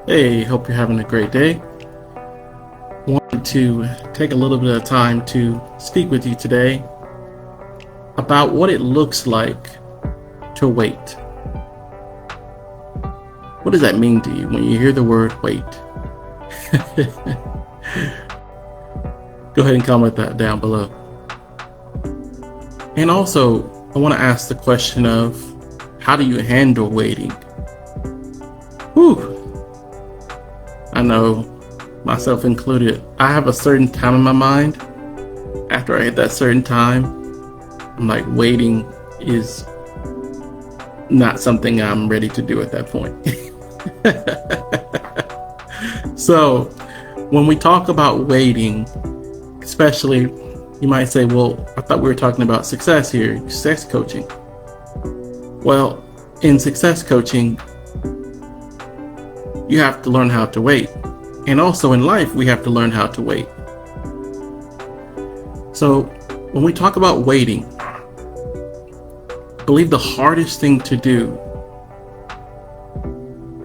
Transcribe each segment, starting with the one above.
Hey, hope you're having a great day. Wanted to take a little bit of time to speak with you today about what it looks like to wait. What does that mean to you when you hear the word wait? Go ahead and comment that down below. And also, I want to ask the question of how do you handle waiting? Whew. I know, myself included, I have a certain time in my mind. After I hit that certain time, I'm like, waiting is not something I'm ready to do at that point. So, when we talk about waiting, especially, you might say, well, I thought we were talking about success here, success coaching. Well, in success coaching, you have to learn how to wait. And also in life, we have to learn how to wait. So when we talk about waiting, I believe the hardest thing to do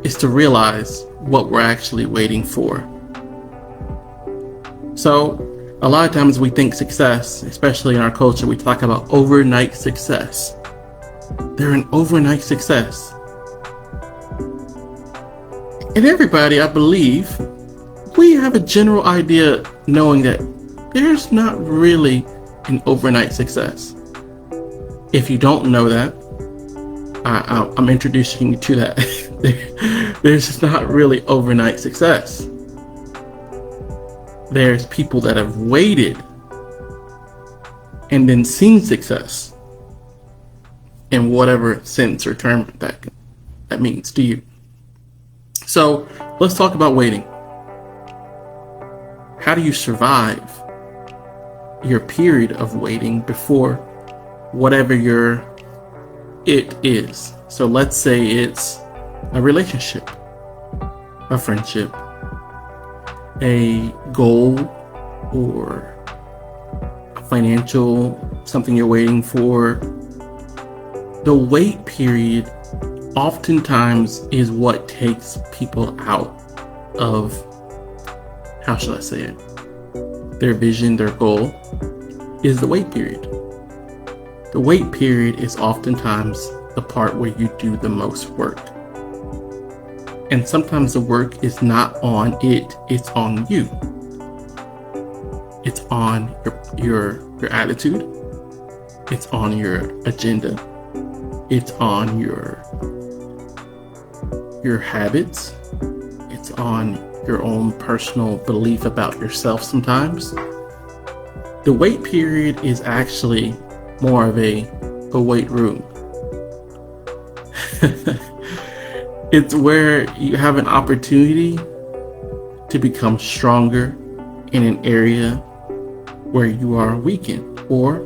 is to realize what we're actually waiting for. So a lot of times we think success, especially in our culture, we talk about overnight success. They're an overnight success. And everybody, I believe, we have a general idea knowing that there's not really an overnight success. If you don't know that, I'm introducing you to that. There's not really overnight success. There's people that have waited and then seen success in whatever sense or term that means to you. So let's talk about waiting. How do you survive your period of waiting before whatever it is? So let's say it's a relationship, a friendship, a goal, or a financial, something you're waiting for. The wait period oftentimes is what takes people out of, how should I say it? Their vision, their goal is the wait period. The wait period is oftentimes the part where you do the most work. And sometimes the work is not on it, it's on you. It's on your attitude. It's on your agenda. It's on your habits. It's on your own personal belief about yourself sometimes. The wait period is actually more of a wait room. It's where you have an opportunity to become stronger in an area where you are weakened or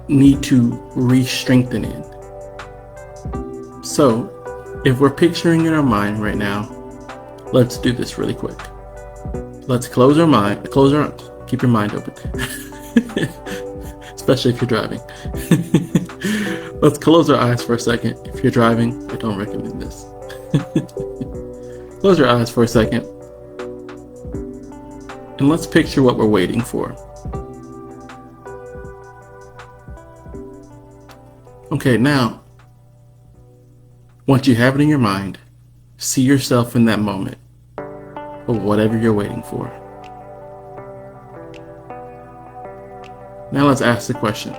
need to re-strengthen it. So, if we're picturing in our mind right now, let's do this really quick. Let's keep your mind open. Especially if you're driving. Let's close our eyes for a second. If you're driving, I don't recommend this. Close your eyes for a second. And let's picture what we're waiting for. Okay, now, once you have it in your mind, see yourself in that moment of whatever you're waiting for. Now let's ask the question.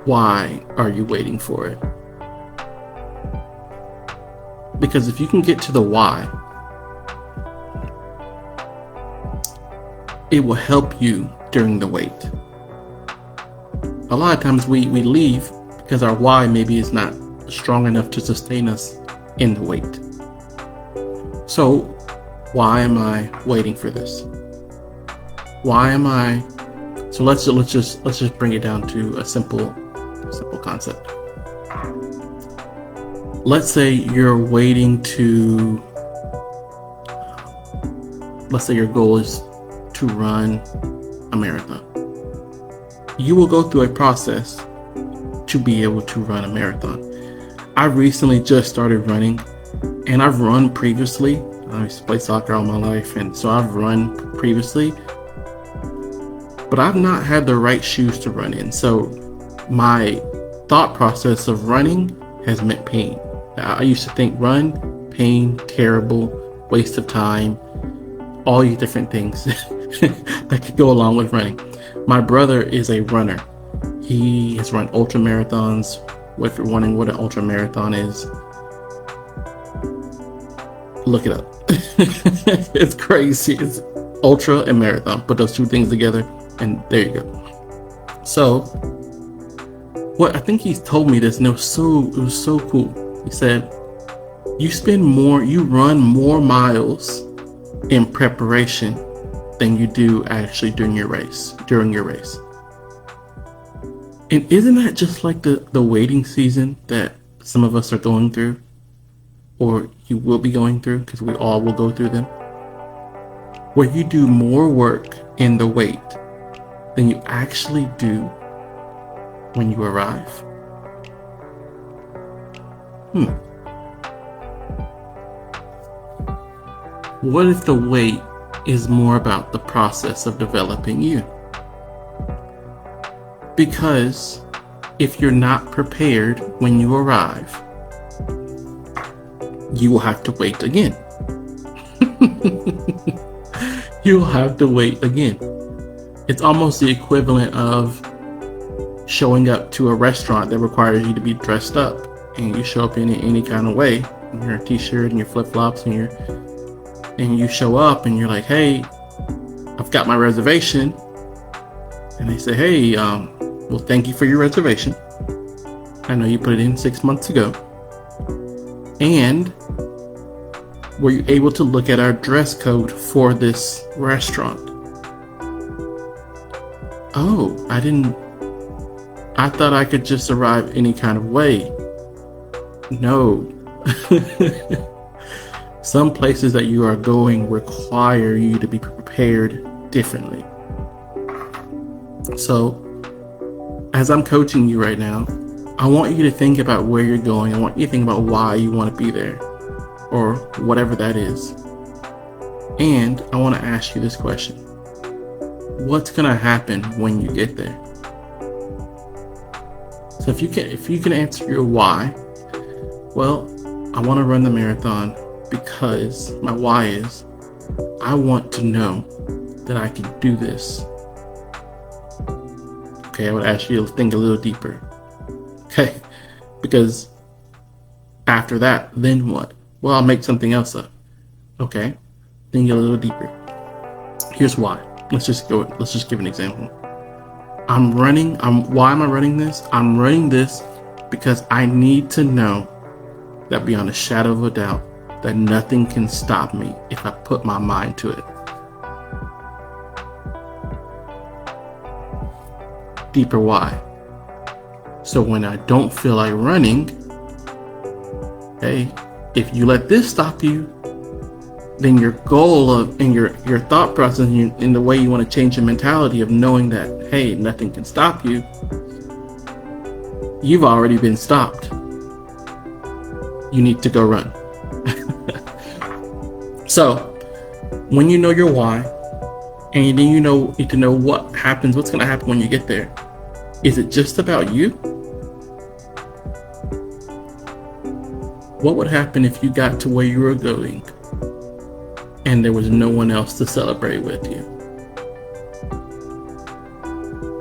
Why are you waiting for it? Because if you can get to the why, it will help you during the wait. A lot of times we leave because our why maybe is not strong enough to sustain us in the wait. So, why am I waiting for this? Why am I? So let's just bring it down to a simple concept. Let's say you're waiting to. Let's say your goal is to run a marathon. You will go through a process to be able to run a marathon. I recently just started running, and I've run previously. I used to play soccer all my life, and so I've run previously, but I've not had the right shoes to run in. So my thought process of running has meant pain. I used to think run, pain, terrible, waste of time, all these different things that could go along with running. My brother is a runner. He has run ultra marathons. If you're wondering what an ultra marathon is, look it up. It's crazy. It's ultra and marathon. Put those two things together, and there you go. So, what I think he told me this, and it was so cool. He said, you run more miles in preparation than you do actually during your race. And isn't that just like the waiting season that some of us are going through, or you will be going through, because we all will go through them, where you do more work in the wait than you actually do when you arrive? What if the wait is more about the process of developing you? Because if you're not prepared when you arrive, you will have to wait again. You'll have to wait again. It's almost the equivalent of showing up to a restaurant that requires you to be dressed up, and you show up in any kind of way, in your t-shirt and your flip-flops, and you show up and you're like, hey, I've got my reservation. And they say, hey, well, thank you for your reservation. I know you put it in 6 months ago. And were you able to look at our dress code for this restaurant? Oh, I thought I could just arrive any kind of way. No. Some places that you are going require you to be prepared differently. So, as I'm coaching you right now, I want you to think about where you're going. I want you to think about why you want to be there, or whatever that is. And I want to ask you this question. What's going to happen when you get there? So if you can answer your why, well, I want to run the marathon because my why is I want to know that I can do this. Okay, I would ask you to think a little deeper. Okay, because after that, then what? Well, I'll make something else up. Okay, think a little deeper. Here's why. Let's just give an example. Why am I running this? I'm running this because I need to know that beyond a shadow of a doubt that nothing can stop me if I put my mind to it. Deeper why. So when I don't feel like running, hey, if you let this stop you, then your goal and your thought process and the way you want to change your mentality of knowing that, hey, nothing can stop you, you've already been stopped. You need to go run. So when you know your why, and then you need to know what's going to happen when you get there. Is it just about you? What would happen if you got to where you were going and there was no one else to celebrate with you?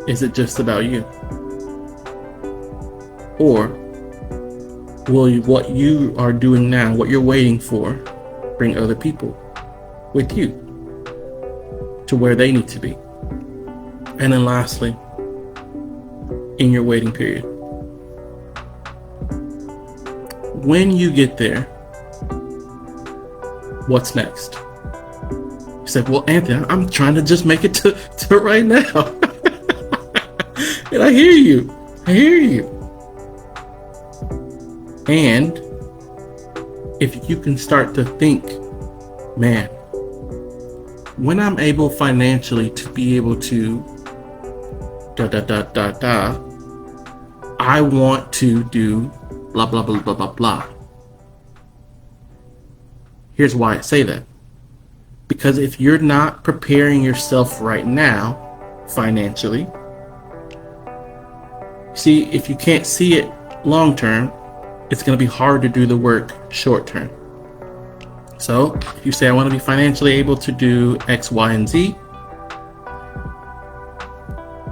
Is it just about you? Or will what you are doing now, what you're waiting for, bring other people with you to where they need to be? And then lastly, in your waiting period, when you get there, what's next? You say, well, Anthony, I'm trying to just make it to right now. And I hear you. And if you can start to think, man, when I'm able financially to be able to I want to do blah, blah, blah, blah, blah, blah. Here's why I say that. Because if you're not preparing yourself right now, financially, see, if you can't see it long term, it's going to be hard to do the work short term. So if you say, I want to be financially able to do X, Y, and Z,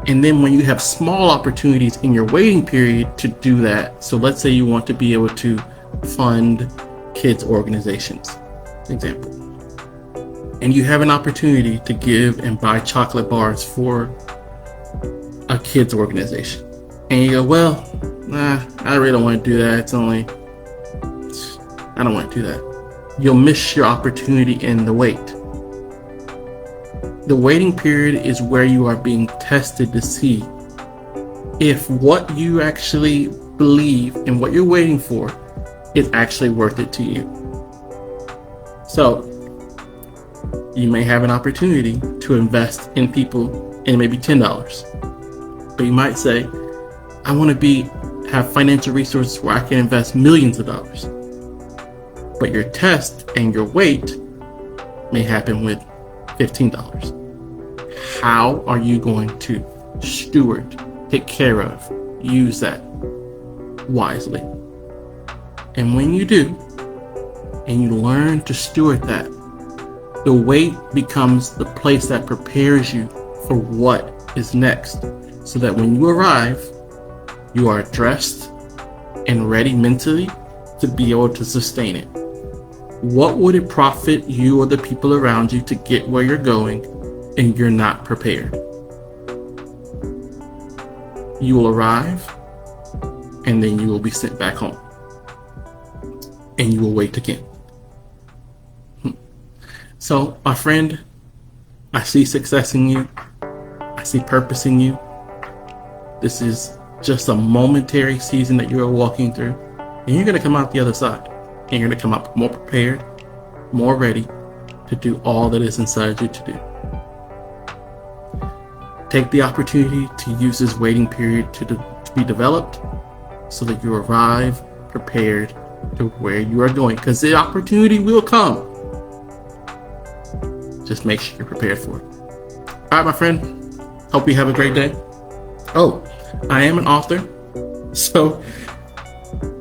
and then when you have small opportunities in your waiting period to do that, so let's say you want to be able to fund kids organizations, example, and you have an opportunity to give and buy chocolate bars for a kids organization, and you go, well, I really don't want to do that. I don't want to do that. You'll miss your opportunity in the wait. The waiting period is where you are being tested to see if what you actually believe and what you're waiting for is actually worth it to you. So you may have an opportunity to invest in people in maybe $10, but you might say, I want to have financial resources where I can invest millions of dollars. But your test and your wait may happen with $15. How are you going to steward, take care of, use that wisely? And when you do, and you learn to steward that, the wait becomes the place that prepares you for what is next, so that when you arrive, you are dressed and ready mentally to be able to sustain it. What would it profit you or the people around you to get where you're going and you're not prepared? You will arrive and then you will be sent back home. And you will wait again. So, my friend, I see success in you. I see purpose in you. This is just a momentary season that you're walking through. And you're going to come out the other side. And you're going to come out more prepared, more ready to do all that is inside you to do. Take the opportunity to use this waiting period to be developed so that you arrive prepared to where you are going. Because the opportunity will come. Just make sure you're prepared for it. All right, my friend. Hope you have a great day. Oh, I am an author. So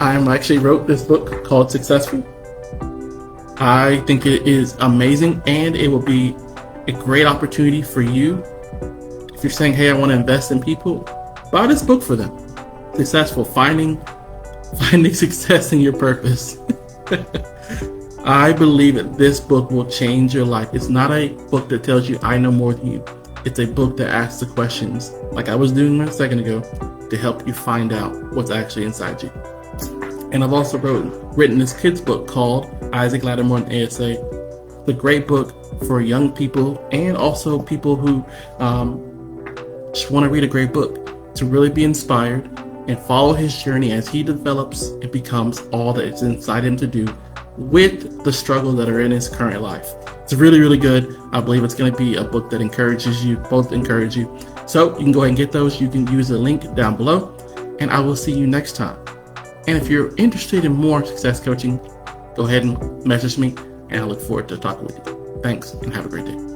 I actually wrote this book called Successful. I think it is amazing, and it will be a great opportunity for you. If you're saying, hey, I want to invest in people, buy this book for them. Successful, finding success in your purpose. I believe that this book will change your life. It's not a book that tells you I know more than you. It's a book that asks the questions, like I was doing a second ago, to help you find out what's actually inside you. And I've also written this kids book called Isaac Lattimore and ASA. It's a great book for young people and also people who just want to read a great book, to really be inspired and follow his journey as he develops and becomes all that is inside him to do with the struggles that are in his current life. It's really, really good. I believe it's going to be a book that encourages you, both encourage you. So you can go ahead and get those. You can use the link down below, and I will see you next time. And if you're interested in more success coaching, go ahead and message me, and I look forward to talking with you. Thanks, and have a great day.